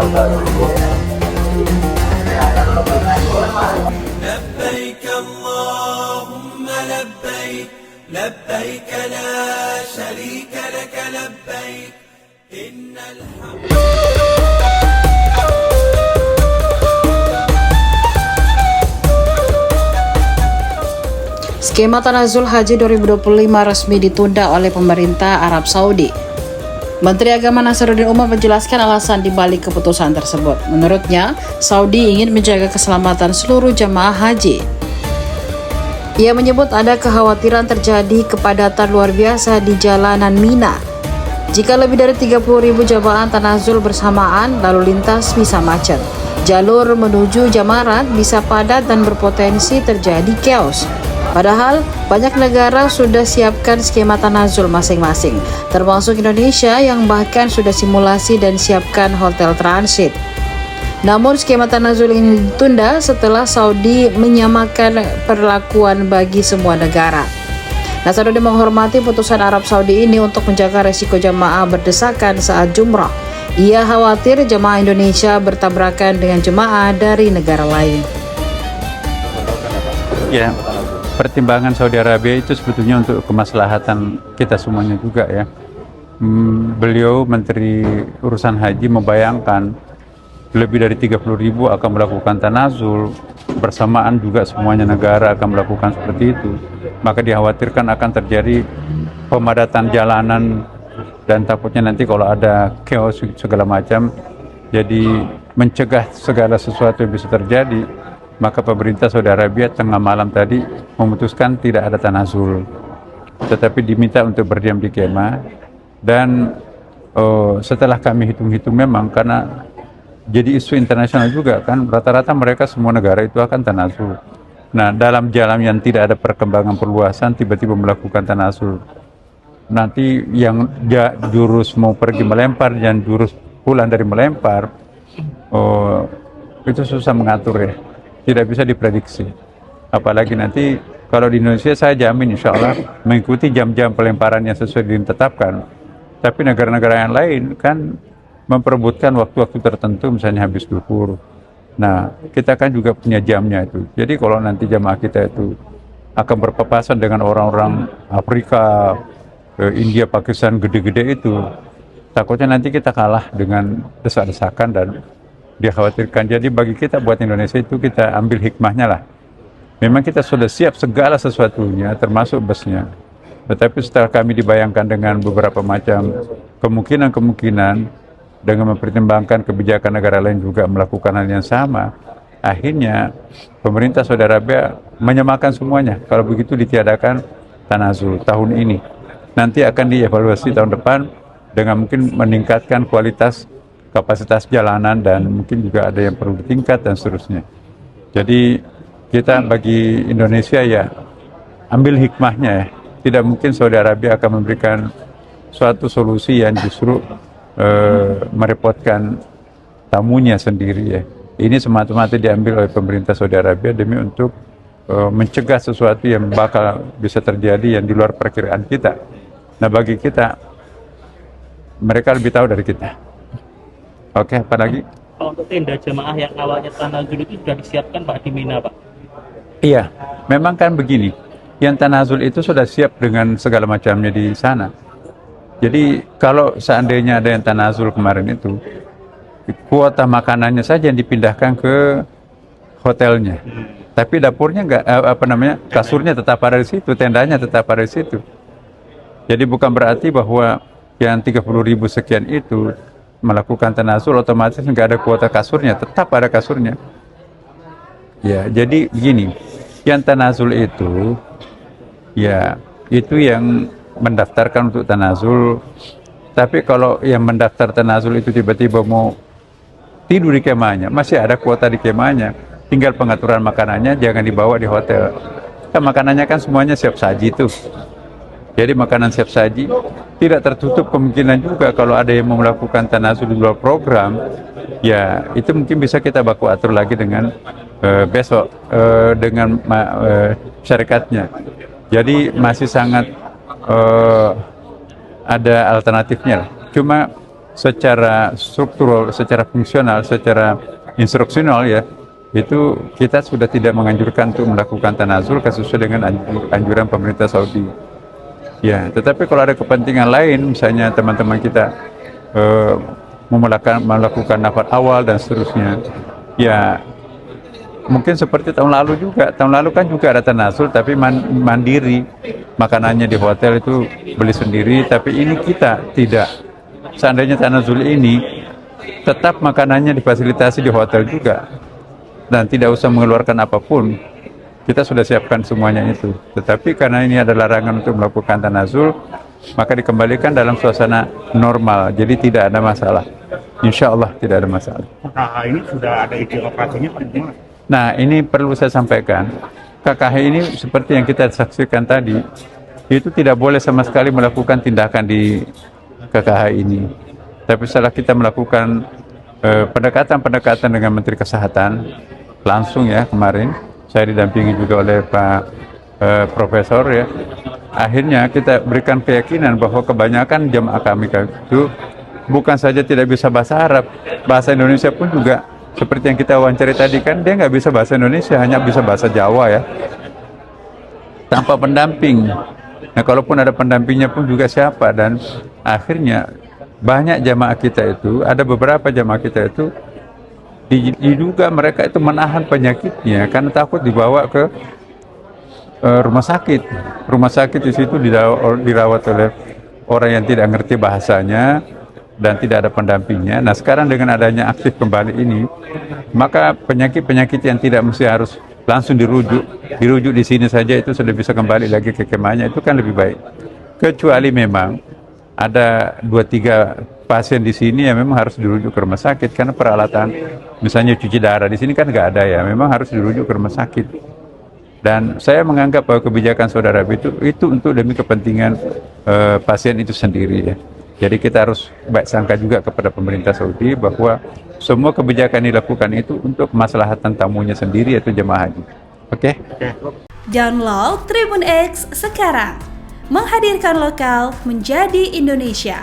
لبيك اللهم لبيك لبيك لا شريك لك لبيك إن الحمد. Skema Tanazul Haji 2025 resmi ditunda oleh pemerintah Arab Saudi. Menteri Agama Nasaruddin Umar menjelaskan alasan dibalik keputusan tersebut. Menurutnya, Saudi ingin menjaga keselamatan seluruh jamaah haji. Ia menyebut ada kekhawatiran terjadi kepadatan luar biasa di jalanan Mina. Jika lebih dari 30.000 jamaah Tanazul bersamaan, lalu lintas bisa macet. Jalur menuju Jamarat bisa padat dan berpotensi terjadi chaos. Padahal, banyak negara sudah siapkan skema tanazul masing-masing, termasuk Indonesia yang bahkan sudah simulasi dan siapkan hotel transit. Namun, skema tanazul ini ditunda setelah Saudi menyamakan perlakuan bagi semua negara. Nasaruddin menghormati putusan Arab Saudi ini untuk menjaga resiko jamaah berdesakan saat jumrah. Ia khawatir jamaah Indonesia bertabrakan dengan jemaah dari negara lain. Ya. Pertimbangan Saudi Arabia itu sebetulnya untuk kemaslahatan kita semuanya juga ya. Beliau Menteri Urusan Haji membayangkan lebih dari 30.000 akan melakukan tanazul, bersamaan juga semuanya negara akan melakukan seperti itu. Maka dikhawatirkan akan terjadi pemadatan jalanan dan takutnya nanti kalau ada chaos segala macam, jadi mencegah segala sesuatu yang bisa terjadi. Maka pemerintah Saudi Arabia tengah malam tadi memutuskan tidak ada tanazul, tetapi diminta untuk berdiam di kemah. Dan setelah kami hitung-hitung memang karena jadi isu internasional juga kan, rata-rata mereka semua negara itu akan tanazul. Nah, dalam jalan yang tidak ada perkembangan perluasan tiba-tiba melakukan tanazul. Nanti yang jurus mau pergi melempar dan jurus pulang dari melempar, itu susah mengatur ya. Tidak bisa diprediksi. Apalagi nanti kalau di Indonesia saya jamin insya Allah mengikuti jam-jam pelemparan yang sesuai ditetapkan. Tapi negara-negara yang lain kan memperebutkan waktu-waktu tertentu, misalnya habis duhur. Nah, kita kan juga punya jamnya itu. Jadi kalau nanti jamaah kita itu akan berpapasan dengan orang-orang Afrika, India, Pakistan gede-gede itu, takutnya nanti kita kalah dengan desak-desakan dan dikhawatirkan. Jadi bagi kita buat Indonesia itu kita ambil hikmahnya lah. Memang kita sudah siap segala sesuatunya termasuk busnya. Tetapi setelah kami dibayangkan dengan beberapa macam kemungkinan dengan mempertimbangkan kebijakan negara lain juga melakukan hal yang sama, akhirnya pemerintah Saudi Arabia menyamakan semuanya. Kalau begitu ditiadakan tanazul tahun ini. Nanti akan dievaluasi tahun depan dengan mungkin meningkatkan kualitas kapasitas jalanan dan mungkin juga ada yang perlu ditingkat dan seterusnya. Jadi kita bagi Indonesia ya ambil hikmahnya ya. Tidak mungkin Saudi Arabia akan memberikan suatu solusi yang justru merepotkan tamunya sendiri ya. Ini semata-mata diambil oleh pemerintah Saudi Arabia demi untuk mencegah sesuatu yang bakal bisa terjadi yang di luar perkiraan kita. Nah bagi kita, mereka lebih tahu dari kita. Oke, apa lagi? Kalau untuk tenda jemaah yang awalnya tanazul itu sudah disiapkan Pak di Mina, Pak? Iya, memang kan begini, yang tanazul itu sudah siap dengan segala macamnya di sana. Jadi kalau seandainya ada yang tanazul kemarin itu, kuota makanannya saja yang dipindahkan ke hotelnya. Tapi dapurnya enggak, kasurnya tetap ada di situ, tendanya tetap ada di situ. Jadi bukan berarti bahwa yang 30.000 sekian itu melakukan tanazul otomatis nggak ada kuota kasurnya, tetap ada kasurnya. Ya, jadi begini, yang tanazul itu, ya itu yang mendaftarkan untuk tanazul. Tapi kalau yang mendaftar tanazul itu tiba-tiba mau tidur di kemahnya, masih ada kuota di kemahnya, tinggal pengaturan makanannya jangan dibawa di hotel. Kan makanannya kan semuanya siap saji tuh. Jadi makanan siap saji, tidak tertutup kemungkinan juga kalau ada yang mau melakukan tanazul di luar program, ya itu mungkin bisa kita baku atur lagi dengan besok dengan syarikatnya. Jadi masih sangat ada alternatifnya. Cuma secara struktural, secara fungsional, secara instruksional ya, itu kita sudah tidak menganjurkan untuk melakukan tanazul sesuai dengan anjuran pemerintah Saudi. Ya, tetapi kalau ada kepentingan lain, misalnya teman-teman kita melakukan nafas awal dan seterusnya, ya mungkin seperti tahun lalu juga. Tahun lalu kan juga ada tanazul, tapi mandiri, makanannya di hotel itu beli sendiri. Tapi ini kita tidak. Seandainya tanazul ini tetap makanannya difasilitasi di hotel juga dan tidak usah mengeluarkan apapun, kita sudah siapkan semuanya itu. Tetapi karena ini ada larangan untuk melakukan tanazul, maka dikembalikan dalam suasana normal, jadi tidak ada masalah. Insya Allah tidak ada masalah. KKH ini sudah ada izin operasinya Pak? Nah, ini perlu saya sampaikan, KKH ini seperti yang kita saksikan tadi, itu tidak boleh sama sekali melakukan tindakan di KKH ini. Tapi setelah kita melakukan pendekatan dengan Menteri Kesehatan langsung ya kemarin, saya didampingi juga oleh Pak Profesor ya, akhirnya kita berikan keyakinan bahwa kebanyakan jamaah kami itu bukan saja tidak bisa bahasa Arab, bahasa Indonesia pun juga seperti yang kita wawancari tadi kan, dia nggak bisa bahasa Indonesia, hanya bisa bahasa Jawa ya, tanpa pendamping. Nah, kalaupun ada pendampingnya pun juga siapa, dan akhirnya banyak jamaah kita itu, ada beberapa jamaah kita itu diduga mereka itu menahan penyakitnya karena takut dibawa ke rumah sakit. Rumah sakit di situ dirawat oleh orang yang tidak ngerti bahasanya dan tidak ada pendampingnya. Nah, sekarang dengan adanya aktif kembali ini, maka penyakit-penyakit yang tidak mesti harus langsung dirujuk di sini saja itu sudah bisa kembali lagi ke kemahnya, itu kan lebih baik. Kecuali memang ada 2-3 pasien di sini yang memang harus dirujuk ke rumah sakit karena peralatan, misalnya cuci darah di sini kan nggak ada ya, memang harus dirujuk ke rumah sakit. Dan saya menganggap bahwa kebijakan saudara itu untuk demi kepentingan pasien itu sendiri ya. Jadi kita harus baik sangka juga kepada pemerintah Saudi bahwa semua kebijakan dilakukan itu untuk kemaslahatan tamunya sendiri, yaitu jemaah haji. Oke? Download Tribun X sekarang, menghadirkan lokal menjadi Indonesia.